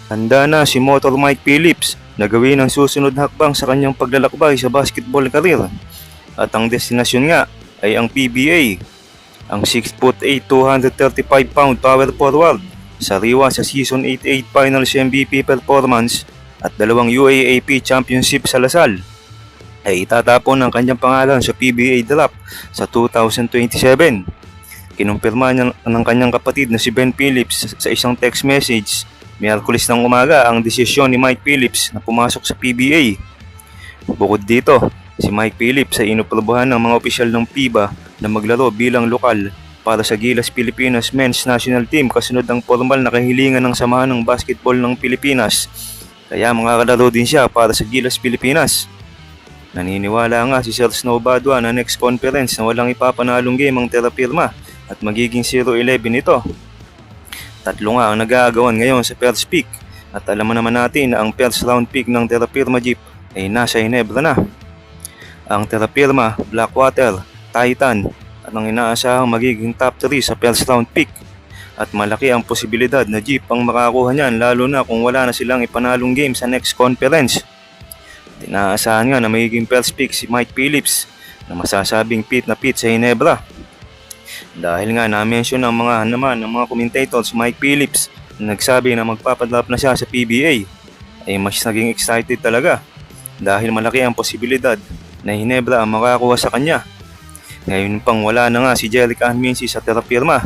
Handa na si Motor Mike Phillips na gawin ang susunod na hakbang sa kanyang paglalakbay sa basketball career. At ang destinasyon nga ay ang PBA. Ang 6'8", 235-pound power forward, sariwa sa Season 88 Finals MVP performance at 2 UAAP Championship sa Lasal, ay itatapon ang kanyang pangalan sa PBA draft sa 2027. Kinumpirma niya ng kanyang kapatid na si Ben Phillips sa isang text message Miyerkules ng umaga ang desisyon ni Mike Phillips na pumasok sa PBA. Bukod dito, si Mike Phillips ay inuprubahan ng mga opisyal ng FIBA na maglaro bilang lokal para sa Gilas Pilipinas Men's National Team kasunod ng formal na kahilingan ng Samahan ng Basketball ng Pilipinas. Kaya makakalaro din siya para sa Gilas Pilipinas. Naniniwala nga si Sir Snow Badua na next conference na walang ipapanalong game ang Terrapirma at magiging 0-11 ito. Tatlo nga ang nag-aagawan ngayon sa first pick at alam naman natin na ang first round pick ng Terrapirma Jeep ay nasa Ginebra na. Ang Terrapirma, Blackwater, Titan at ang inaasahang magiging top 3 sa first round pick at malaki ang posibilidad na Jeep ang makakuha niyan lalo na kung wala na silang ipanalong game sa next conference. Inaasahan nga na magiging first pick si Mike Phillips na masasabing fit na fit sa Ginebra. Dahil nga na-mention ng mga commentators si Mike Phillips na nagsabi na magpapadrop na siya sa PBA ay mas naging excited talaga dahil malaki ang posibilidad na Ginebra ang makakuha sa kanya. Ngayon pang wala na nga si Jerick Anminsi sa Terrapirma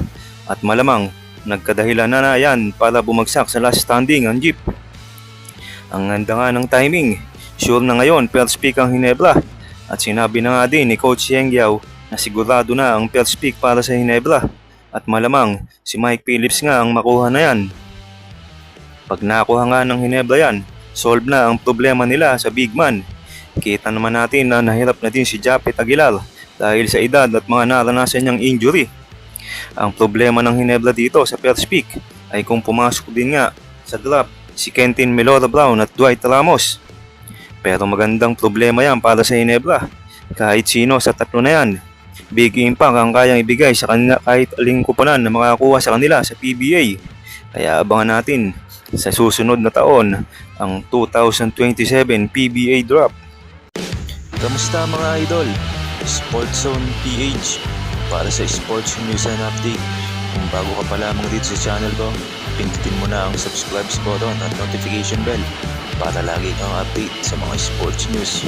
at malamang nagkadahilan na yan para bumagsak sa last standing ang Jeep. Ang ganda nga ng timing, sure na ngayon first pick ang Ginebra at sinabi na nga din ni Coach Yeng Yao na sigurado na ang first pick para sa Ginebra at malamang si Mike Phillips nga ang makuha na yan. Pag nakuha nga ng Ginebra yan, solve na ang problema nila sa big man. Kita naman natin na nahirap na din si Japet Aguilar dahil sa edad at mga naranasan niyang injury. Ang problema ng Ginebra dito sa first pick ay kung pumasok din nga sa draft si Kentin Melora Brown at Dwight Ramos. Pero magandang problema yan para sa Ginebra. Kahit sino sa tatlo na yan, big impact ang kayang ibigay sa kanila kahit aling kuponan na makakuha sa kanila sa PBA. Kaya abangan natin sa susunod na taon ang 2027 PBA Draft. Kamusta mga idol? Sports Zone PH para sa sports news and update. Kung bago ka pa lamang dito sa channel ko, pindutin mo na ang subscribe button at notification bell para lagi kang update sa mga sports news.